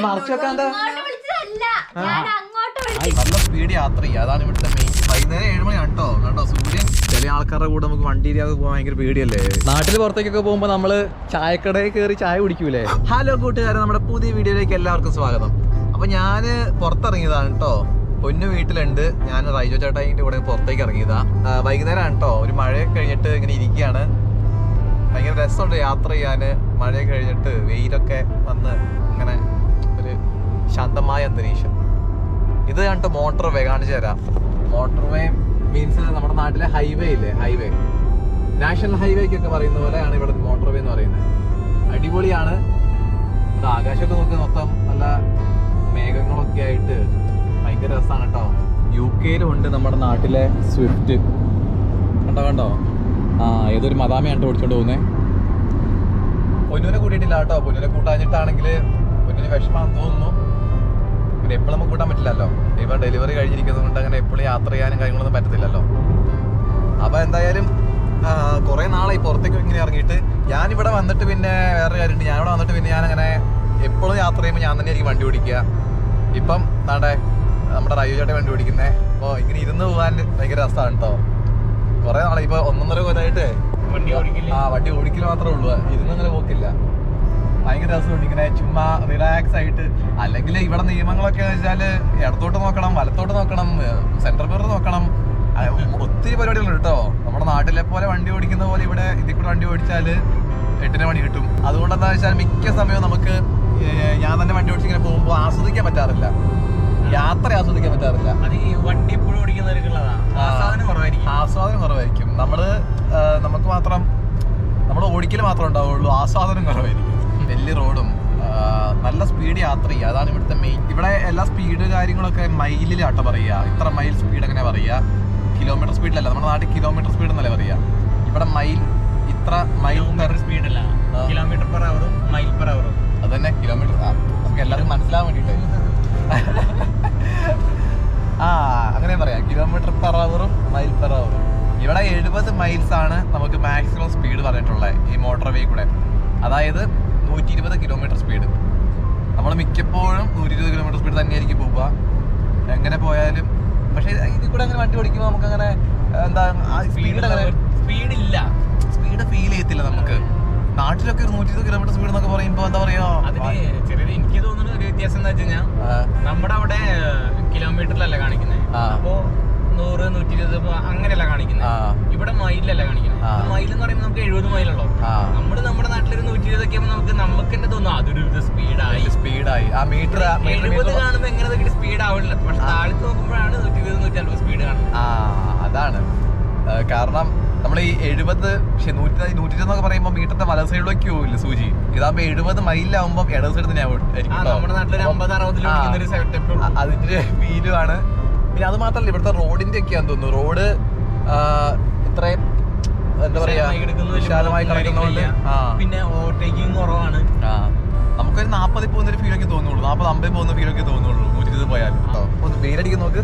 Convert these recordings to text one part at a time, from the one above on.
മറച്ചു വെക്കാൻ എന്താ നല്ല സ്പീഡ് യാത്ര ചെയ്യുക, അതാണ് ഇവിടുത്തെ മെയിൻ. വൈകുന്നേരം 7 മണി കേട്ടോ. കണ്ടോ സൂര്യൻ. ചില ആൾക്കാരുടെ കൂടെ നമുക്ക് വണ്ടി ഇരിയാതെ പോകാൻ ഭയങ്കര പേടിയല്ലേ. നാട്ടിൽ പുറത്തേക്കൊക്കെ പോകുമ്പോൾ നമ്മള് ചായക്കടയിൽ കയറി ചായ കുടിക്കൂലേ. ഹലോ കൂട്ടുകാരെ, നമ്മുടെ പുതിയ വീഡിയോയിലേക്ക് എല്ലാവർക്കും സ്വാഗതം. അപ്പൊ ഞാന് പുറത്തിറങ്ങിയതാണ് കേട്ടോ. പൊന്നു വീട്ടിലുണ്ട്. ഞാൻ റൈജോ ചേട്ടായിന്റെ കൂടെ പുറത്തേക്ക് ഇറങ്ങിയതാ. വൈകുന്നേരമാണ് കേട്ടോ. ഒരു മഴയൊക്കെ കഴിഞ്ഞിട്ട് ഇങ്ങനെ ഇരിക്കുകയാണ്. ഭയങ്കര രസമുണ്ട് യാത്ര ചെയ്യാന്. മഴയൊക്കെ കഴിഞ്ഞിട്ട് വെയിലൊക്കെ വന്ന് ഇങ്ങനെ ഒരു ശാന്തമായ അന്തരീക്ഷം. ഇത് കണ്ടിട്ട് മോട്ടോർ വേ കാണിച്ചു തരാം. മോട്ടോർ വേ മീൻസ് നമ്മുടെ നാട്ടിലെ ഹൈവേ ഇല്ലേ, ഹൈവേ, നാഷണൽ ഹൈവേക്കൊക്കെ പറയുന്ന പോലെയാണ് ഇവിടെ മോട്ടോർ വേ എന്ന് പറയുന്നത്. അടിപൊളിയാണ്. ഇത് ആകാശമൊക്കെ നോക്കി മൊത്തം നല്ല മേഘങ്ങളൊക്കെ ആയിട്ട് ഭയങ്കര രസമാണ് കേട്ടോ. UK-ലും ഉണ്ട് നമ്മുടെ നാട്ടിലെ സ്വിഫ്റ്റ്. കണ്ടോ ഏതൊരു മദാമയാണ് ഓടിച്ചോണ്ട് പോകുന്നത്. പൊന്നുവിനെ കൂട്ടിയിട്ടില്ല കേട്ടോ. പൊന്നുവിനെ കൂട്ടാഞ്ഞിട്ടാണെങ്കിൽ പൊന്നിന് വിഷമാണെന്ന് തോന്നുന്നു. പിന്നെ എപ്പോഴും നമുക്ക് കൂട്ടാൻ പറ്റില്ലല്ലോ. ഇപ്പം ഡെലിവറി കഴിഞ്ഞിരിക്കുന്നത് കൊണ്ട് അങ്ങനെ എപ്പോഴും യാത്ര ചെയ്യാനും കാര്യങ്ങളൊന്നും പറ്റത്തില്ലല്ലോ. അപ്പോൾ എന്തായാലും കുറേ നാളായി പുറത്തേക്ക് ഇങ്ങനെ ഇറങ്ങിയിട്ട്. ഞാനിവിടെ വന്നിട്ട് പിന്നെ വേറെ കാര്യമുണ്ട്. ഞാനിവിടെ വന്നിട്ട് പിന്നെ ഞാനങ്ങനെ എപ്പോഴും യാത്ര ചെയ്യുമ്പോൾ ഞാൻ തന്നെ ആയിരിക്കും വണ്ടി ഓടിക്കുക. ഇപ്പം നമ്മുടെ റൈജോ ചേട്ടൻ വണ്ടി ഓടിക്കുന്നത്. അപ്പോൾ ഇങ്ങനെ ഇരുന്ന് പോകാൻ ഭയങ്കര രസമാണ് കേട്ടോ. കുറേ നാളായി, ഇപ്പോൾ 1.5 കൊല്ലമായിട്ട് വണ്ടി ഓടിക്കൽ മാത്രമേ ഉള്ളൂ. ഇരുന്നങ്ങനെ പോക്കില്ല. ഭയങ്കര രസമുണ്ട് ഇങ്ങനെ ചുമ്മാ റിലാക്സ് ആയിട്ട്. അല്ലെങ്കിൽ ഇവിടെ നിയമങ്ങളൊക്കെ വെച്ചാൽ ഇടത്തോട്ട് നോക്കണം, വലത്തോട്ട് നോക്കണം, സെൻട്രൽ മിറർ നോക്കണം, ഒത്തിരി പരിപാടികളുണ്ട് കേട്ടോ. നമ്മുടെ നാട്ടിലെ പോലെ വണ്ടി ഓടിക്കുന്ന പോലെ ഇവിടെ ഇതിൽ കൂടെ വണ്ടി ഓടിച്ചാൽ 8 മണി കിട്ടും. അതുകൊണ്ട് എന്താ വെച്ചാൽ മിക്ക സമയവും നമുക്ക് ഞാൻ തന്നെ വണ്ടി ഓടിച്ചിങ്ങനെ പോകുമ്പോൾ ആസ്വദിക്കാൻ പറ്റാറില്ല, യാത്ര ആസ്വദിക്കാൻ പറ്റാറില്ല. വണ്ടി എപ്പോഴും ഓടിക്കുന്നവർക്കുള്ളതാണ്, ആസ്വാദനം കുറവായിരിക്കും. നമുക്ക് മാത്രം നമ്മൾ ഓടിക്കൽ മാത്രമേ ഉണ്ടാവുള്ളൂ, ആസ്വാദനം കുറവായിരിക്കും. വലിയ റോഡും നല്ല സ്പീഡ് യാത്ര ചെയ്യുക, അതാണ് ഇവിടുത്തെ മെയിൻ. ഇവിടെ എല്ലാ സ്പീഡ് കാര്യങ്ങളൊക്കെ മൈലിലാട്ടോ പറയുക. ഇത്ര മൈൽ സ്പീഡ് അങ്ങനെ പറയുക, കിലോമീറ്റർ സ്പീഡിലല്ല. നമ്മുടെ നാട്ടിൽ കിലോമീറ്റർ സ്പീഡ് എന്നല്ലേ പറയുക. ഇവിടെ മൈൽ, ഇത്ര മൈൽ സ്പീഡല്ല, കിലോമീറ്റർ പെർ അവറും മൈൽ പെർ അവറും. അത് തന്നെ കിലോമീറ്റർ. നമുക്ക് എല്ലാവർക്കും മനസ്സിലാവാൻ വേണ്ടിയിട്ട് അങ്ങനെ പറയാം, കിലോമീറ്റർ പെർ അവറും മൈൽ പെർ അവറും. ഇവിടെ 70 മൈൽസ് ആണ് നമുക്ക് മാക്സിമം സ്പീഡ് പറഞ്ഞിട്ടുള്ളത് ഈ മോട്ടോർ വേ കൂടെ. അതായത് 120 കിലോമീറ്റർ സ്പീഡ്. നമ്മൾ മിക്കപ്പോഴും 120 കിലോമീറ്റർ സ്പീഡ് തന്നെയായിരിക്കും പോവുക എങ്ങനെ പോയാലും. പക്ഷേ ഇതിൽ കൂടെ അങ്ങനെ വണ്ടി ഓടിക്കുമ്പോൾ നമുക്ക് അങ്ങനെ എന്താ സ്പീഡില്ല, സ്പീഡ് ഫീൽ ചെയ്യത്തില്ല നമുക്ക്. നാട്ടിലൊക്കെ 120 കിലോമീറ്റർ സ്പീഡ് എന്നൊക്കെ പറയുമ്പോൾ എന്താ പറയാ, എനിക്ക് തോന്നുന്ന ഒരു വ്യത്യാസം എന്താ വെച്ച് കഴിഞ്ഞാൽ നമ്മുടെ അവിടെ കിലോമീറ്ററിലല്ല കാണിക്കുന്നത്. അപ്പോ 100, 120 അങ്ങനെയല്ല കാണിക്കുന്നത്. ഇവിടെ മൈലല്ല കാണിക്കുന്നത്. മൈൽ എന്ന് പറയുമ്പോൾ നമുക്ക് 70 മൈലുള്ളൂ. നമ്മുടെ നാട്ടിലൊരു 120 ഒക്കെ നമുക്ക് തന്നെ തോന്നുന്നു അതൊരു സ്പീഡായി. ആ മീറ്റർ 70 കാണുമ്പോൾ എങ്ങനെ സ്പീഡ് ആവില്ല. പക്ഷെ താഴത്ത് നോക്കുമ്പോഴാണ് 120, 150 സ്പീഡ് കാണുന്നത്. അതാണ് കാരണം. നമ്മൾ ഈ 70 120 എന്നൊക്കെ പറയുമ്പോൾ മീറ്ററിന്റെ വല സൈഡിലേക്ക് പോകില്ല സൂചി. ഇതാകുമ്പോ 70 മൈലാവുമ്പോൾ ഇടത് സൈഡ് തന്നെയാവും. നമ്മുടെ നാട്ടിലൊരു 50-60 അതിന്റെ ഫീലുമാണ്. പിന്നെ അത് മാത്രമല്ല, ഇവിടുത്തെ റോഡിന്റെ ഒക്കെയാന്ന് തോന്നുന്നു. റോഡ് ഇത്രയും എന്താ പറയാ വിശാലമായി കിടക്കുന്നതുകൊണ്ട് പിന്നെ ഓവർടേക്കിംഗ് കുറവാണ്. നമുക്കൊരു 40 പോകുന്നൊരു ഫീലൊക്കെ തോന്നുള്ളൂ, 40-50 പോകുന്ന ഫീലൊക്കെ തോന്നുള്ളൂ 120 പോയാലും. ഒന്ന് വെയിലടിക്കാൻ നോക്ക്.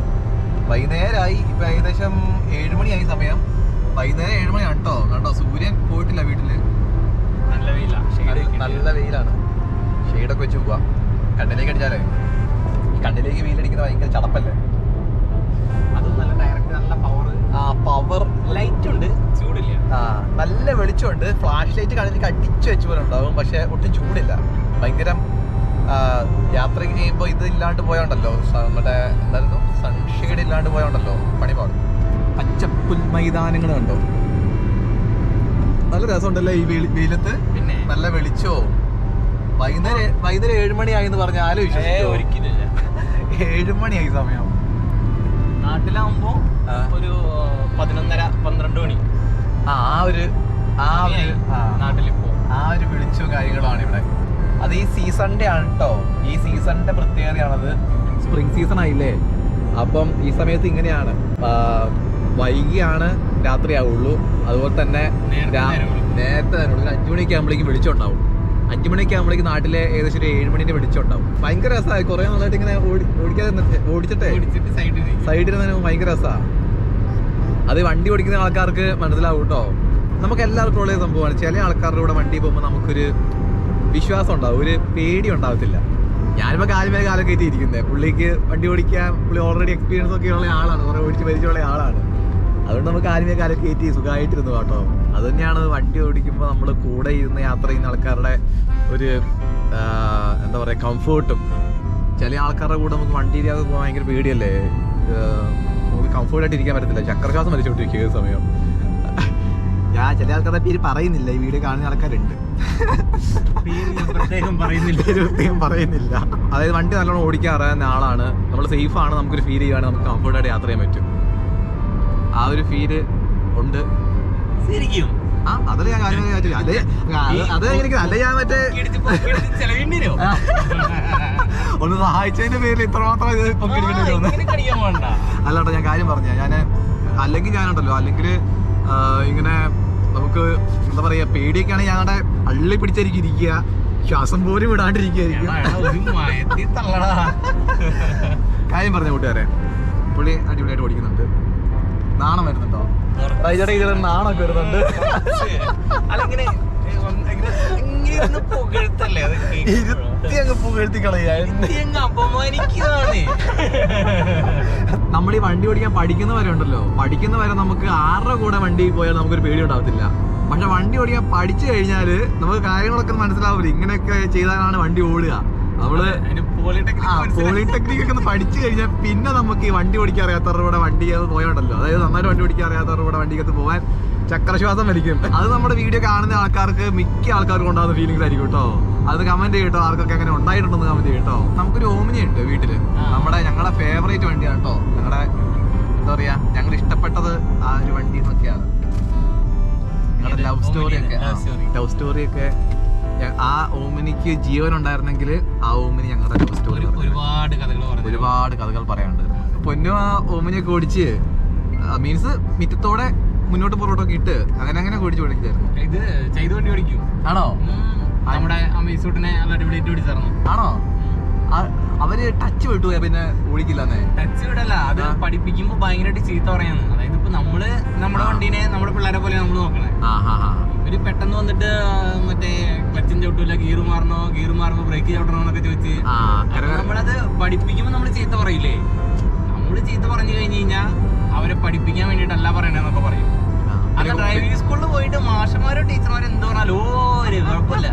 വൈകുന്നേരമായി. ഇപ്പൊ ഏകദേശം 7 മണിയായി സമയം. വൈകുന്നേരം 7 മണിയാണ് കേട്ടോ. കണ്ടോ സൂര്യൻ പോയിട്ടില്ല വീട്ടില്. നല്ല വെയിലാണ്. ഷെയ്ഡൊക്കെ വെച്ച് പോവാ. കണ്ണിലേക്ക് അടിച്ചാലേ, കണ്ണിലേക്ക് വെയിലടിക്കുന്നത് ഭയങ്കര ചടപ്പല്ലേ. അതും നല്ല ഡയറക്റ്റ്, നല്ല പവർ ലൈറ്റ് ഉണ്ട്, ചൂടില്ല. നല്ല വെളിച്ചമുണ്ട്. ഫ്ലാഷ് ലൈറ്റ് കണ്ണിലേക്ക് അടിച്ചു വെച്ച പോലെ ഉണ്ടാവും, പക്ഷെ ഒട്ടും ചൂടില്ല. ഭയങ്കര യാത്രയ്ക്ക് ചെയ്യുമ്പോൾ ഇത് ഇല്ലാണ്ട് പോയോണ്ടല്ലോ, മറ്റേ എന്തായിരുന്നു സൺഷെയ്ഡ് ഇല്ലാണ്ട് പോയോണ്ടല്ലോ പണിപാടും. പച്ചപ്പുൽ മൈതാനങ്ങൾ കണ്ടോ, നല്ല രസമുണ്ടല്ലോ ഈ വെയിലത്ത്. പിന്നെ നല്ല വെളിച്ചോ. വൈകുന്നേരം 7 മണിയായി എന്ന് പറഞ്ഞാൽ ഒരിക്കലില്ല. 7 മണിയായി സമയം. നാട്ടിലാവുമ്പോ ഒരു 11:30-12 മണി നാട്ടിലിപ്പോ ആ ഒരു വെളിച്ചവും കാര്യങ്ങളുമാണ് ഇവിടെ. അത് ഈ സീസണിന്റെ ആണ് കേട്ടോ. ഈ സീസണിന്റെ പ്രത്യേകതയാണത്. സ്പ്രിംഗ് സീസൺ ആയില്ലേ, അപ്പം ഈ സമയത്ത് ഇങ്ങനെയാണ്. വൈകിയാണ് രാത്രിയാവുള്ളൂ. അതുപോലെ തന്നെ നേരത്തെ തന്നെ ഒരു 5 മണിയൊക്കെ ആകുമ്പോഴേക്കും വെളിച്ചം ഉണ്ടാവും. 5 മണിയൊക്കെ ആകുമ്പോഴേക്കും നാട്ടിലെ ഏകദേശം ഒരു 7 മണിന്റെ വെളിച്ചം ഉണ്ടാവും. ഭയങ്കര രസമായി. കുറെ നാളായിട്ട് ഇങ്ങനെ ഓടിച്ചിട്ട് സൈഡിൽ ഭയങ്കര രസമാണ്. അത് വണ്ടി ഓടിക്കുന്ന ആൾക്കാർക്ക് മനസ്സിലാവും കേട്ടോ. നമുക്ക് എല്ലാവർക്കും ഉള്ള സംഭവമാണ്. ചില ആൾക്കാരുടെ കൂടെ വണ്ടി പോകുമ്പോൾ നമുക്കൊരു വിശ്വാസം ഉണ്ടാവും, ഒരു പേടി ഉണ്ടാവത്തില്ല. ഞാനിപ്പോ കാലുമേ കാലം കയറ്റി ഇരിക്കുന്നത്. പുള്ളിക്ക് വണ്ടി ഓടിക്കാൻ പുള്ളി ഓൾറെഡി എക്സ്പീരിയൻസ് ഒക്കെ ഉള്ള ആളാണ്, കുറെ ഓടിച്ച് പരിചയമുള്ള ആളാണ്. അതുകൊണ്ട് നമുക്ക് കാലുമേ കാലം കയറ്റി സുഖമായിട്ടിരുന്നു കേട്ടോ. അത് തന്നെയാണ് വണ്ടി ഓടിക്കുമ്പോൾ നമ്മൾ കൂടെ ഇരുന്ന് യാത്ര ചെയ്യുന്ന ആൾക്കാരുടെ ഒരു എന്താ പറയുക കംഫേർട്ടും. ചില ആൾക്കാരുടെ കൂടെ നമുക്ക് വണ്ടി ഇരിക്കാതെ പോകാൻ ഭയങ്കര പേടിയല്ലേ, നമുക്ക് കംഫേർട്ടായിട്ട് ഇരിക്കാൻ പറ്റത്തില്ല, ചക്രശ്വാസം വലിച്ചുകൊണ്ടിരിക്കുക ഈ സമയം. ഞാൻ ചില ആൾക്കാരുടെ പേര് പറയുന്നില്ല, ഈ വീഡിയോ കാണുന്ന ആൾക്കാരുണ്ട്, പ്രത്യേകം പറയുന്നില്ല. അതായത് വണ്ടി നല്ലോണം ഓടിക്കാൻ അറിയാവുന്ന ആളാണ്, നമ്മൾ സേഫ് ആണ്, നമുക്കൊരു ഫീൽ ചെയ്യുകയാണെങ്കിൽ നമുക്ക് കംഫർട്ടായിട്ട് യാത്ര ചെയ്യാൻ പറ്റും. ആ ഒരു ഫീല് ഉണ്ട് ശരിക്കും. അതല്ല ഞാൻ കാര്യം അത് എനിക്ക് അല്ല ഞാൻ മറ്റേ ഒന്ന് സഹായിച്ചതിന്റെ പേരിൽ ഇത്രമാത്രം അല്ലാട്ടോ ഞാൻ കാര്യം പറഞ്ഞ. ഞാൻ അല്ലെങ്കിൽ ഞാനുണ്ടല്ലോ, അല്ലെങ്കിൽ ഇങ്ങനെ നമുക്ക് എന്താ പറയാ പേടിയൊക്കെ ആണെങ്കിൽ ഞങ്ങളുടെ അള്ളി പിടിച്ചായിരിക്കും ഇരിക്കുക, ശ്വാസം പോലും വിടാണ്ടിരിക്കുകയായിരിക്കും. കാര്യം പറഞ്ഞ കൂട്ടുകാരെ, പുള്ളി അടിപൊളിയായിട്ട് ഓടിക്കുന്നുണ്ട്. നാണം വരുന്നുണ്ടോ? നാണൊക്കെ വരുന്നുണ്ട്. ഇരുത്തി അങ്ങ് പുകഴ്ത്തി കളയായിരുന്നു. നമ്മൾ ഈ വണ്ടി ഓടിക്കാൻ പഠിക്കുന്നവരെ ഉണ്ടല്ലോ, പഠിക്കുന്നവരെ നമുക്ക് ആരുടെ കൂടെ വണ്ടി പോയാൽ നമുക്കൊരു പേടി ഉണ്ടാവത്തില്ല. പക്ഷെ വണ്ടി ഓടിക്കാൻ പഠിച്ചു കഴിഞ്ഞാല് നമുക്ക് കാര്യങ്ങളൊക്കെ മനസ്സിലാവില്ല, ഇങ്ങനെയൊക്കെ ചെയ്താലാണ് വണ്ടി ഓടുക. നമ്മള് പോളിടെക്നിക് ഒക്കെ ഒന്ന് പഠിച്ചു കഴിഞ്ഞാൽ പിന്നെ നമുക്ക് ഈ വണ്ടി ഓടിക്കാൻ അറിയാത്തവരുടെ കൂടെ വണ്ടി പോയോണ്ടല്ലോ, അതായത് നന്നായിട്ട് വണ്ടി ഓടിക്കാൻ അറിയാത്തവരുടെ കൂടെ വണ്ടിക്കകത്ത് പോകാൻ ചക്രശ്വാസം വലിക്കും. അത് നമ്മുടെ വീഡിയോ കാണുന്ന ആൾക്കാർക്ക് മിക്ക ആൾക്കാർക്കും ഉണ്ടാകുന്ന ഫീലിങ്സ് ആയിരിക്കും കേട്ടോ. അത് കമന്റ് ചെയ്യട്ടോ, ആർക്കൊക്കെ അങ്ങനെ ഉണ്ടായിട്ടുണ്ടെന്ന് കമന്റ് ചെയ്യട്ടോ. നമുക്കൊരു ഓമിനി ഉണ്ട് വീട്ടില്, ഞങ്ങളുടെ ഫേവറേറ്റ് വണ്ടിയാണ് കേട്ടോ. ഞങ്ങളുടെ എന്താ പറയാ, ഞങ്ങൾ ഇഷ്ടപ്പെട്ടത് ആ ഒരു വണ്ടി എന്നൊക്കെയാണ്. ഞങ്ങളുടെ ലവ് സ്റ്റോറിയൊക്കെ ആ ഓമിനിക്ക് ജീവൻ ഉണ്ടായിരുന്നെങ്കിൽ ആ ഓമിനി ഞങ്ങളുടെ ലവ് സ്റ്റോറി ഒരുപാട് കഥകൾ പറയാനുണ്ട്. പൊന്നു ആ ഓമിനിയൊക്കെ ഓടിച്ച് മീൻസ് മിറ്റത്തോടെ മുന്നോട്ട് പുറകോട്ടൊക്കെ ഇട്ട് അങ്ങനെ ഓടിച്ചു ഓടിച്ചായിരുന്നു. ഇത് ചെയ്തു വണ്ടി ഓടിക്കും ആണോ? നമ്മുടെ ആണോ? അവര് ടച്ച് വിട്ടുപോയാ പിന്നെ ഓടിക്കില്ലെന്നേ. ടച്ച് വിടല്ല, അത് പഠിപ്പിക്കുമ്പോ ഭയങ്കരമായിട്ട് ചീത്ത പറയാന്ന്. അതായത് ഇപ്പൊ നമ്മള് നമ്മുടെ വണ്ടീനെ നമ്മുടെ പിള്ളേരെ പോലെ നമ്മള് നോക്കണേ. ഇവര് പെട്ടെന്ന് വന്നിട്ട് മറ്റേ ക്ലച്ചിൻ ചവിട്ടൂല, ഗീർ മാറുമ്പോ ബ്രേക്ക് ചവിട്ടണോ എന്നൊക്കെ ചോദിച്ച് നമ്മളത് പഠിപ്പിക്കുമ്പോ നമ്മള് ചീത്ത പറയില്ലേ. നമ്മള് ചീത്ത പറഞ്ഞു കഴിഞ്ഞു കഴിഞ്ഞാൽ അവരെ പഠിപ്പിക്കാൻ വേണ്ടിട്ടല്ല പറയണെന്നൊക്കെ പറയും. അല്ല ഡ്രൈവിംഗ് സ്കൂളിൽ പോയിട്ട് മാഷന്മാരോ ടീച്ചർമാരോ എന്ത് പറഞ്ഞാലും കുഴപ്പമില്ല.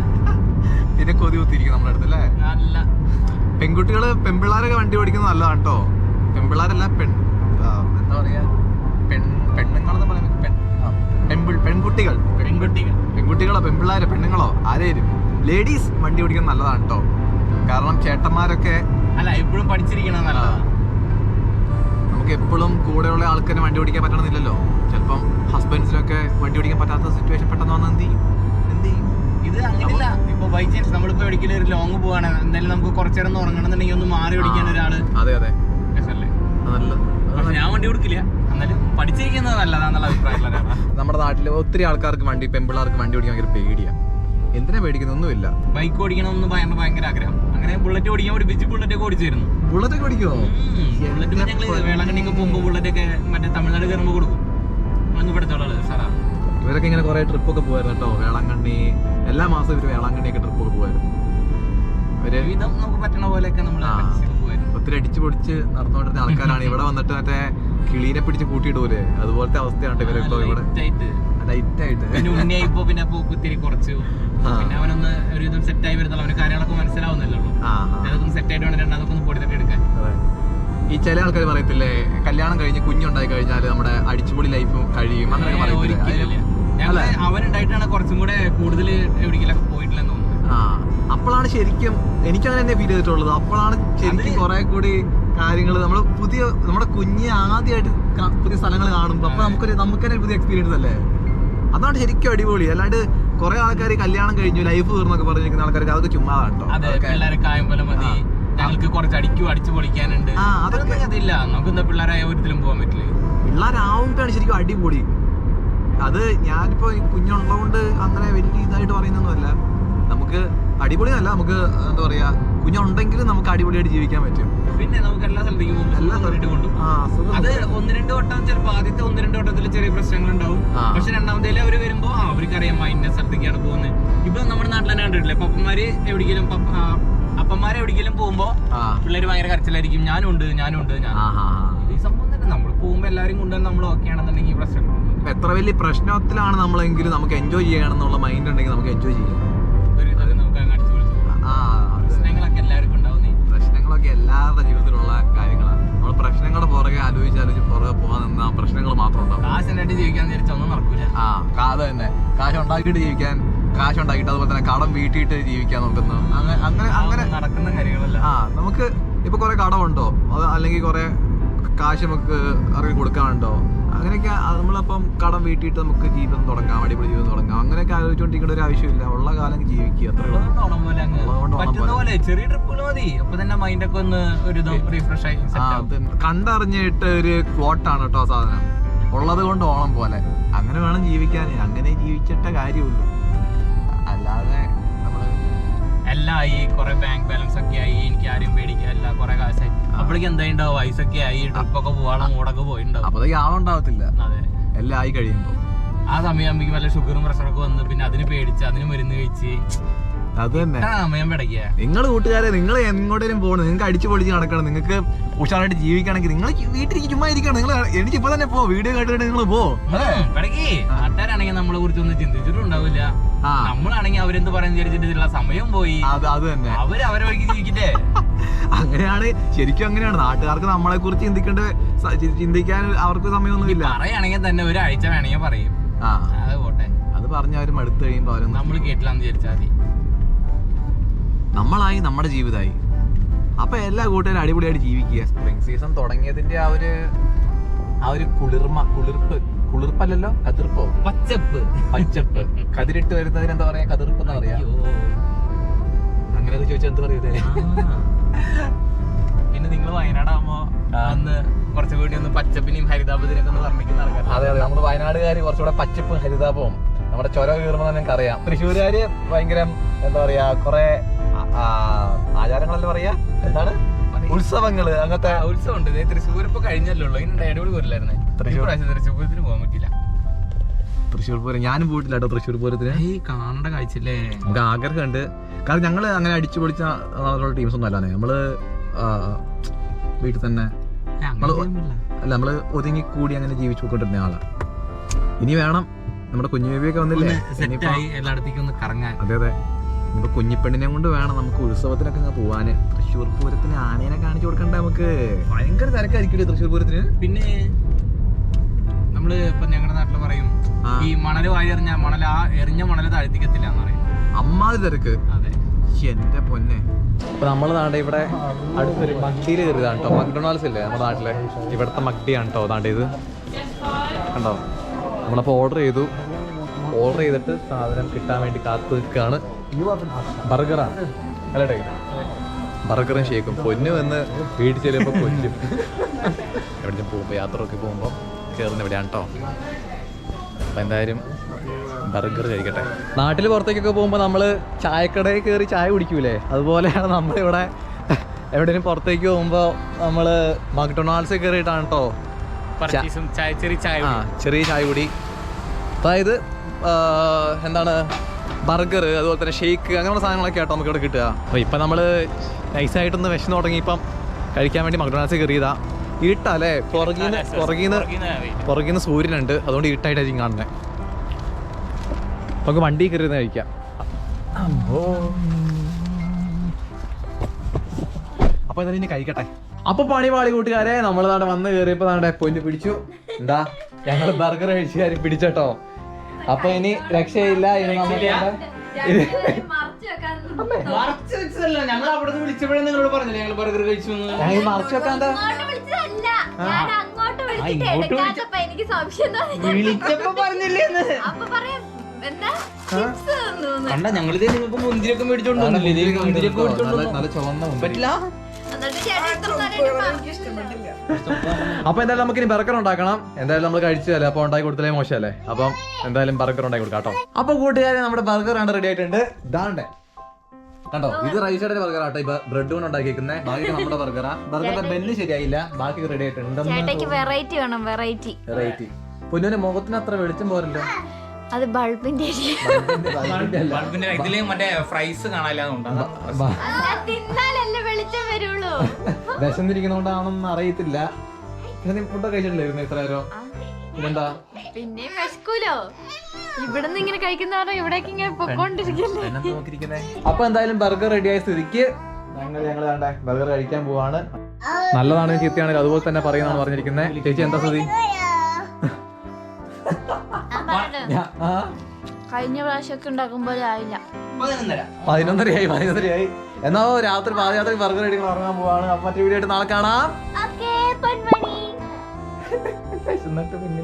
പിന്നെ കൊതി കുത്തിരിക്കും നമ്മുടെ അടുത്ത് അല്ലേ. നല്ല പെൺകുട്ടികള് പെൺപിള്ളേരൊക്കെ വണ്ടി ഓടിക്കുന്നത് നല്ലതാണ് കേട്ടോ. പെൺപിള്ളേരല്ല എന്താ പറയാ പെണ്ണുങ്ങളെന്ന് പറയുന്നത് പെൺകുട്ടികളോ പെൺപിള്ളേരോ പെണ്ണുങ്ങളോ ആരേലും ലേഡീസ് വണ്ടി ഓടിക്കുന്നത് നല്ലതാണ് കേട്ടോ. കാരണം ചേട്ടന്മാരൊക്കെ അല്ല എപ്പോഴും പഠിച്ചിരിക്കണം നല്ലതാണ്. നമുക്ക് എപ്പോഴും കൂടെയുള്ള ആൾക്കാരെ വണ്ടി ഓടിക്കാൻ പറ്റണമെന്നില്ലല്ലോ. ചിലപ്പം ഹസ്ബൻഡ്സിനൊക്കെ വണ്ടി ഓടിക്കാൻ പറ്റാത്ത സിറ്റുവേഷൻ പെട്ടെന്ന് വന്നാൽ എന്ത് ചെയ്യും? ഇത് അങ്ങനെയല്ല. ഇപ്പൊ ബൈ ചാൻസ് നമ്മളിപ്പോ ഒരിക്കലും ഒരു ലോങ് പോവാണ്, എന്തായാലും നമുക്ക് കുറച്ചേരം ഉറങ്ങണമെന്നുണ്ടെങ്കിൽ ഒന്ന് മാറി ഓടിക്കാൻ ഒരാള്. അതെ ഞാൻ വണ്ടി കൊടുക്കില്ല, എന്നാലും പഠിച്ചിരിക്കുന്നത് നല്ലതാന്നുള്ള അഭിപ്രായമുള്ള. നമ്മുടെ നാട്ടില് ഒത്തിരി ആൾക്കാർക്ക് പെൺപിള്ളേർക്ക് വണ്ടി ഓടിക്കാൻ ഭയങ്കര പേടിയാ. എന്തിനാ പേടിക്കുന്ന ഒന്നുമില്ല. ബൈക്ക് ഓടിക്കണമെന്ന് ഭയങ്കര ആഗ്രഹം. അങ്ങനെ ബുള്ളറ്റ് ഓടിക്കാൻ പഠിപ്പിച്ച് ബുള്ളറ്റൊക്കെ ഓടിച്ചിരുന്നു. ബുള്ളറ്റ് ഓടിക്കോ? ബുള്ളറ്റ് ഞങ്ങള് വേളാങ്കണ്ണിക്ക് പോകുമ്പോ ബുള്ളറ്റൊക്കെ മറ്റേ തമിഴ്നാട് കയറുമ്പോ കൊടുക്കും. ഇവരൊക്കെ ഇങ്ങനെ കുറെ ട്രിപ്പൊക്കെ പോവായിരുന്നു കേട്ടോ. വേളാങ്കണ്ണി എല്ലാ മാസവും ഇവര് വേളാങ്കണ്ണിയൊക്കെ ട്രിപ്പൊക്കെ പോവായിരുന്നു. നമുക്ക് പറ്റണ പോലെയൊക്കെ ഒത്തിരി അടിച്ചു പൊടിച്ച് നടന്നുകൊണ്ടിരുന്ന ആൾക്കാരാണ്. ഇവിടെ വന്നിട്ട് മറ്റേ കിളീനെ പിടിച്ച് കൂട്ടിയിടൂലേ, അതുപോലത്തെ അവസ്ഥയാണ് ഇവരിപ്പോ ഇവിടെ ലൈറ്റ് ആയിട്ട്. പിന്നെ പോക്കുത്തിരി കുറച്ചു, പിന്നെ അവനൊന്ന് ഒരു ഇതും സെറ്റായി വരുന്നല്ലോ, അവന് കാര്യങ്ങളൊക്കെ മനസ്സിലാവുന്നല്ലോ. അതൊക്കെ സെറ്റായിട്ട് വേണം രണ്ടാമതൊക്കെ ഒന്ന് പൊടി തട്ടി എടുക്കാൻ. ഈ ചില ആൾക്കാർ പറയത്തില്ലേ, കല്യാണം കഴിഞ്ഞ് കുഞ്ഞുണ്ടായി കഴിഞ്ഞാൽ നമ്മുടെ അടിച്ചുപൊളി ലൈഫും കഴിയും അങ്ങനെയൊക്കെ പറയത്തില്ലേ. അവനുണ്ടായിട്ടാണ് കുറച്ചും കൂടെ കൂടുതൽ എവിടേക്കെല്ലാം പോയിട്ടില്ലെന്ന് തോന്നുന്നു. അപ്പോഴാണ് ശരിക്കും എനിക്കങ്ങനെ തന്നെ ഫീൽ ചെയ്തിട്ടുള്ളത്. അപ്പോഴാണ് ശരിക്കും കുറെ കൂടി കാര്യങ്ങൾ നമ്മുടെ കുഞ്ഞ് ആദ്യമായിട്ട് പുതിയ സ്ഥലങ്ങൾ കാണുമ്പോ അപ്പൊ നമുക്ക് തന്നെ പുതിയ എക്സ്പീരിയൻസ് അല്ലേ. അതാണ് ശരിക്കും അടിപൊളി. അല്ലാണ്ട് കുറെ ആൾക്കാർ കല്യാണം കഴിഞ്ഞു ലൈഫ് തീർന്നൊക്കെ പറഞ്ഞിരിക്കുന്ന ആൾക്കാർക്ക് അതൊക്കെ ചുമ്മാതാണ് കേട്ടോ. ഞങ്ങൾക്ക് കുറച്ച് അടിച്ചു പൊളിക്കാനുണ്ട്, അതൊക്കെ അതില്ല. നമുക്ക് എന്താ പിള്ളേരായ ഒരിക്കലും പോകാൻ പറ്റില്ല. പിള്ളേരാവുമ്പോഴാണ് ശരിക്കും അടിപൊളി. അത് ഞാനിപ്പോ കുഞ്ഞുള്ളതുകൊണ്ട് അങ്ങനെ വലിയ ഇതായിട്ട് പറയുന്നൊന്നുമല്ല. നമുക്ക് അടിപൊളി അല്ല, നമുക്ക് എന്താ പറയാ, കുഞ്ഞുണ്ടെങ്കിലും നമുക്ക് അടിപൊളിയായിട്ട് ജീവിക്കാൻ പറ്റും. പിന്നെ നമുക്ക് എല്ലാ സ്ഥലത്തേക്കും കൊണ്ടും അത് 1-2 വട്ടം ചിലപ്പോൾ ആദ്യത്തെ 1-2 വട്ടത്തിൽ ചെറിയ പ്രശ്നങ്ങൾ ഉണ്ടാവും. പക്ഷെ രണ്ടാമത്തേലും അവര് വരുമ്പോ അവർക്കറിയാം ഇന്ന സ്ഥലത്തേക്കാണ് പോകുന്നത്. ഇപ്പൊ നമ്മുടെ നാട്ടിൽ തന്നെ കണ്ടിട്ടില്ലേ, പപ്പന്മാര് എവിടെയെങ്കിലും അപ്പന്മാരെ എവിടെയെങ്കിലും പോകുമ്പോ പിള്ളേര് ഭയങ്കര കരച്ചിലായിരിക്കും. ഞാനും ഉണ്ട്. ഈ സംഭവം തന്നെ നമ്മൾ പോകുമ്പോ എല്ലാരും കൊണ്ടുവന്ന് നമ്മൾ ഓക്കെ ആണെന്നുണ്ടെങ്കിൽ പ്രശ്നങ്ങളൊന്നും എത്ര വലിയ പ്രശ്നത്തിലാണ് നമ്മളെങ്കിലും നമുക്ക് എൻജോയ് ചെയ്യണമെന്നുള്ള മൈൻഡ് ഉണ്ടെങ്കിൽ നമുക്ക് എൻജോയ് ചെയ്യാം. പ്രശ്നങ്ങളൊക്കെ എല്ലാവർക്കും ഉണ്ടാവും. പ്രശ്നങ്ങളൊക്കെ എല്ലാവരുടെ ജീവിതത്തിലുള്ള കാര്യങ്ങളാണ്. നമ്മൾ പ്രശ്നങ്ങളുടെ പുറകെ ആലോചിച്ചാലും പുറകെ പോകാൻ നിന്നാ പ്രശ്നങ്ങൾ മാത്രം ഉണ്ടാവും. കാശിനായിട്ട് ജീവിക്കാൻ ഒന്നും നടക്കൂല. അത് തന്നെ, കാശ് ഉണ്ടാക്കിയിട്ട് ജീവിക്കാൻ, കാശ് ഉണ്ടാക്കിയിട്ട് അതുപോലെ തന്നെ കടം വീട്ടിയിട്ട് ജീവിക്കാൻ നോക്കുന്നു. അങ്ങനെ നടക്കുന്ന കാര്യങ്ങളല്ല. നമുക്ക് ഇപ്പൊ കുറെ കടമുണ്ടോ, അത് അല്ലെങ്കിൽ കുറെ കാശ് നമുക്ക് ഇറങ്ങി കൊടുക്കാനുണ്ടോ, അങ്ങനെയൊക്കെ നമ്മളപ്പം കടം വീട്ടിയിട്ട് നമുക്ക് ജീവിതം തുടങ്ങാം, അടിപൊളി ജീവിതം തുടങ്ങാം. അങ്ങനെയൊക്കെ ആലോചിച്ചുകൊണ്ടിരിക്കേണ്ട ഒരു ആവശ്യമില്ല. ഉള്ള കാലം ജീവിക്കുക, അത്രേ ചെറിയ ട്രിപ്പുകൾ മതി. അപ്പൊ തന്നെ മൈൻഡ് ഒക്കെ ഒന്ന് ഒരു റീഫ്രഷ് ആയി. കണ്ടറിഞ്ഞിട്ട് ഒരു ക്വോട്ടാണ് കേട്ടോ സാധനം. ഉള്ളത് കൊണ്ട് ഓണം പോലെ അങ്ങനെ വേണം ജീവിക്കാൻ. അങ്ങനെ ജീവിച്ചിട്ട കാര്യമുള്ളൂ. അല്ലാതെ എല്ലാം ആയി, കുറെ ബാങ്ക് ബാലൻസ് ഒക്കെ ആയി, എനിക്ക് ആരും പേടിക്കാനില്ല, കുറെ കാശായി. അപ്പോഴേക്ക് എന്തായിണ്ടാവും, വയസ്സൊക്കെ ആയി, ട്രിപ്പൊക്കെ പോവാനുള്ള മൂടൊക്കെ പോയിണ്ടാവും. അപ്പോഴേക്ക് ആളുണ്ടാവത്തില്ല. അതെ, എല്ലാം ആയി കഴിയുമ്പോ ആ സമയം ആകുമ്പോൾ വല്ല ഷുഗറും പ്രഷറൊക്കെ വന്ന് പിന്നെ അതിന് പേടിച്ച് അതിന് മരുന്ന് കഴിച്ച് അത് തന്നെ സമയം പിടയ്ക്കുക. നിങ്ങൾ കൂട്ടുകാരെ, നിങ്ങൾ എങ്ങോട്ടേലും പോകണം, നിങ്ങൾക്ക് അടിച്ചു പൊളിച്ച് നടക്കണം, നിങ്ങൾക്ക് ഉഷാറായിട്ട് ജീവിക്കണമെങ്കിൽ നിങ്ങൾ വീട്ടിലേക്ക് ചുമ്മാ ഇരിക്കണം. നിങ്ങൾ എനിക്ക് ഇപ്പൊ തന്നെ പോ, വീഡിയോ കേട്ടിട്ട് നിങ്ങൾ പോ. പിടയ്ക്ക് നാട്ടുകാരാണെങ്കിൽ നമ്മളെ കുറിച്ച് ഒന്നും ചിന്തിച്ചിട്ടും ഉണ്ടാവില്ല. നമ്മളാണെങ്കിൽ അവരെന്ത് പറയാൻ വിചാരിച്ചിട്ടുള്ള സമയം പോയി. അത് തന്നെ, അവരെ വഴിക്ക് ജീവിക്കട്ടെ. അങ്ങനെയാണ്, ശരിക്കും അങ്ങനെയാണ്. നാട്ടുകാർക്ക് നമ്മളെ കുറിച്ച് ചിന്തിക്കാൻ അവർക്ക് സമയമൊന്നുമില്ല. പറയുകയാണെങ്കിൽ തന്നെ ഒരാഴ്ച വേണമെങ്കിൽ പറയും. അത് പോട്ടെ, അത് പറഞ്ഞ അവര് മടുത്ത് കഴിയുമ്പോ അവരും നമ്മൾ കേട്ടില്ലാന്ന് വിചാരിച്ചാൽ മതി. നമ്മളായി, നമ്മുടെ ജീവിതമായി. അപ്പൊ എല്ലാ കൂട്ടുകാരും അടിപൊളിയായിട്ട് ജീവിക്കുക. സ്പ്രിംഗ് സീസൺ തുടങ്ങിയതിന്റെ ആ ഒരു കുളിർപ്പല്ലല്ലോ, കതിർപ്പോ, പച്ചപ്പ്. കതിരിട്ട് വരുന്നതിന് എന്താ പറയാ, കതിർപ്പ് എന്നാ പറയാ. അങ്ങനെയൊക്കെ ചോദിച്ചാൽ എന്ത് പറയൂലേ. പിന്നെ നിങ്ങൾ വയനാടാകുമ്പോ അന്ന് കുറച്ചുകൂടി ഒന്ന് പച്ചപ്പിനെയും ഹരിതാപത്തിനൊക്കെ ഒന്ന് വർണ്ണിക്കുന്ന ആൾക്കാർ. അതെ, നമ്മുടെ വയനാടുകാര് കുറച്ചുകൂടെ പച്ചപ്പും ഹരിതാപവും നമ്മുടെ ചൊര കീറുമ്പോ തന്നെ അറിയാം. തൃശ്ശൂരുകാര് ഭയങ്കര എന്താ പറയാ, കുറെ ആചാരങ്ങളല്ലേ പറയാ, എന്താണ്, ഉത്സവങ്ങള്, അങ്ങനത്തെ ഉത്സവമുണ്ട്. തൃശ്ശൂർ ഇപ്പൊ കഴിഞ്ഞല്ലോ, ഇതിന്റെ അടിപൊളി പോരില്ലായിരുന്നേ. തൃശ്ശൂർ പൂരത്തിന് പോകാൻ പറ്റില്ല. തൃശ്ശൂർ പൂരം ഞാനും പോയിട്ടില്ല കേട്ടോ. തൃശ്ശൂർ പൂരത്തിന് കാണേണ്ട കാഴ്ചല്ലേ. നമുക്ക് ആഗ്രഹമുണ്ട്. കാരണം ഞങ്ങള് അങ്ങനെ അടിച്ചു പൊളിച്ച ടീംസ് ഒന്നും അല്ലാതെ നമ്മള് വീട്ടിൽ തന്നെ നമ്മള് ഒതുങ്ങി കൂടി അങ്ങനെ ജീവിച്ചു പോയിക്കൊണ്ടിരുന്ന ആളാ. ഇനി വേണം, നമ്മുടെ കുഞ്ഞു ബേബിയൊക്കെ വന്നില്ലേ, എല്ലായിടത്തേക്കും ഒന്ന് കറങ്ങാൻ. അതെ, ഇനിയിപ്പോ കുഞ്ഞിപ്പെണ്ണിനെ കൊണ്ട് വേണം നമുക്ക് ഉത്സവത്തിനൊക്കെ അങ്ങ് പോവാന്. തൃശ്ശൂർ പൂരത്തിന് ആനേനെ കാണിച്ചു കൊടുക്കണ്ട നമുക്ക്. ഭയങ്കര തിരക്കായിരിക്കും തൃശ്ശൂർ പൂരത്തിന്. പിന്നെ നമ്മള് ഇപ്പൊ ഞങ്ങളുടെ നാട്ടില് പറയും, ഈ മണല് വാരി എറിഞ്ഞ എറിഞ്ഞ മണല് താഴ്ത്തിക്കത്തില്ല എന്ന് പറയും. അമ്മാതിരി തിരക്ക്. അതെ, എന്റെ പൊന്നെ. അപ്പൊ നമ്മള് നാട്ടെ ഇവിടെ അടുത്തൊരു മഗ്ഡിയിൽ കയറിയതാണ് കേട്ടോ. മക്ഡൊണാൾഡ്സ് ഇല്ലേ നമ്മുടെ നാട്ടിലെ, ഇവിടുത്തെ മഗ്ഡിയാണ് കേട്ടോ. അതാണ്ട് ഇത് കണ്ടോ. നമ്മളപ്പോ ഓർഡർ ചെയ്തിട്ട് സാധനം കിട്ടാൻ വേണ്ടി കാത്തു നിൽക്കുകയാണ്. ബർഗറാണ് അല്ലേ, ബർഗറും ഷേക്കും. പൊന്നു വന്ന് വീട്ടിൽ ചെല്ലുമ്പോൾ കൊല്ലും. എവിടെ പോകുമ്പോൾ യാത്രയൊക്കെ പോകുമ്പോൾ കയറുന്ന ഇവിടെയാണ് കേട്ടോ. അപ്പം എന്തായാലും ബർഗർ കഴിക്കട്ടെ. നാട്ടിൽ പുറത്തേക്കൊക്കെ പോകുമ്പോൾ നമ്മൾ ചായക്കടയിൽ കയറി ചായ കുടിക്കൂലേ, അതുപോലെയാണ് നമ്മളിവിടെ എവിടെയും പുറത്തേക്ക് പോകുമ്പോൾ നമ്മൾ മക്ഡൊണാൾഡ്സിൽ കയറിയിട്ടാണ് കേട്ടോ ചെറിയ ചായ കുടി. അതായത് എന്താണ്, ബർഗർ, അതുപോലെ തന്നെ ഷേക്ക്, അങ്ങനെയുള്ള സാധനങ്ങളൊക്കെ ആട്ടോ നമുക്ക് ഇവിടെ കിട്ടുക. അപ്പോൾ ഇപ്പം നമ്മൾ നൈസായിട്ടൊന്ന് വിശന്ന് തുടങ്ങി ഇപ്പം കഴിക്കാൻ വേണ്ടി മക്ഡൊണാൾഡ്സിൽ കയറിയതാ. ഇരുട്ടല്ലേ, പുറകിന്ന് സൂര്യനുണ്ട്, അതുകൊണ്ട് ഇരുട്ടായിട്ടായിരിക്കും കാണുന്നത്. നമുക്ക് വണ്ടി കയറിയിരുന്ന് കഴിക്കാം. അപ്പോൾ എന്തായാലും ഇനി കഴിക്കട്ടെ. അപ്പൊ പണിപാളി കൂട്ടുകാരെ, നമ്മൾ നാടെ വന്ന് കയറിയപ്പോ നാടെ പൊന്നു പിടിച്ചു. എന്താ, ഞങ്ങൾ ബർഗർ കഴിച്ച് കാര്യം പിടിച്ചോട്ടോ. അപ്പൊ ഇനി രക്ഷയില്ല. ഇനി നമുക്ക് ഞങ്ങൾ അവിടെ വിളിച്ചപ്പോഴേ നിങ്ങളോട് പറഞ്ഞില്ലേ ഞങ്ങൾ ബർഗർ കഴിച്ചു. മറച്ചു വെക്കാൻ വിളിച്ചപ്പോ പറഞ്ഞില്ലേ കണ്ട, ഞങ്ങളിത് നിങ്ങൾക്ക് മുന്തിരിയൊക്കെ മേടിച്ചോണ്ടോ, പറ്റില്ല. അപ്പൊ എന്തായാലും നമുക്ക് ഇനി ബർഗർ ഉണ്ടാക്കണം. എന്തായാലും നമ്മൾ കഴിച്ചല്ലേ, അപ്പൊ ഉണ്ടാക്കി കൊടുത്തല്ലേ മോശമല്ലേ. അപ്പം എന്തായാലും ബർഗർ ഉണ്ടാക്കി കൊടുക്കാം കേട്ടോ. അപ്പൊ കൂട്ടുകാരെ, നമ്മുടെ ബർഗർ ആണ് റെഡി ആയിട്ടുണ്ട്. ഇതാണ്ടേ കണ്ടോ, ഇത് റൈസ് സൈഡിന്റെ ബർഗർ ആട്ടോ. ഇപ്പൊ ബ്രെഡ് കൊണ്ട് ഉണ്ടാക്കിയിരിക്കുന്നത്. ബാക്കി നമ്മുടെ ബർഗറാ. ബർഗറിന്റെ ബെല്ല് ശരിയായില്ല, ബാക്കി റെഡി ആയിട്ടുണ്ട്. വെറൈറ്റി. പൊന്നുവിന്റെ മുഖത്തിന് അത്ര വെളിച്ചം പോരല്ലോ. അത് ബൾബിന്റെ ഇതില് മറ്റേ ഫ്രൈസ് കാണാനില്ലാന്നുണ്ടോ തിന്നാലല്ലേ വെളിച്ചം വരുള്ളൂ. വിശന്നിരിക്കുന്നോണ്ടാണെന്ന് അറിയത്തില്ല. ഫുഡൊക്കെ കഴിച്ചിട്ടില്ലായിരുന്നു ഇത്ര നേരം? പിന്നെന്താ പിന്നെ വിശക്കൂലോ, ഇവിടുന്ന് ഇങ്ങനെ കഴിക്കുന്ന ഇവിടേക്ക് ഇങ്ങനെ പൊക്കോണ്ടിരിക്കല്ലേ. അപ്പൊ എന്തായാലും ബർഗർ റെഡിയായ സ്ഥിതിക്ക് ഞങ്ങൾ വേണ്ടേ ബർഗർ കഴിക്കാൻ പോവാണ്. നല്ലതാണ് ചീത്തയാണെങ്കിൽ അതുപോലെ തന്നെ പറയുന്നതാണ് പറഞ്ഞിരിക്കുന്നത്. ചേച്ചി എന്താ സ്ഥിതി? കഴിഞ്ഞ പ്രാവശ്യമൊക്കെ ഉണ്ടാക്കുമ്പോൾ ആയില്ല. 11:30 എന്നാ രാത്രി പാദയാത്ര ബർഗർ കഴിക്കാൻ ഇറങ്ങാൻ പോവാണ്. അപ്പൊ മറ്റേ വീഡിയോ ആയിട്ട് നാളെ കാണാം. ഓക്കേ, പൊന്മണി. എന്നിട്ട് പിന്നെ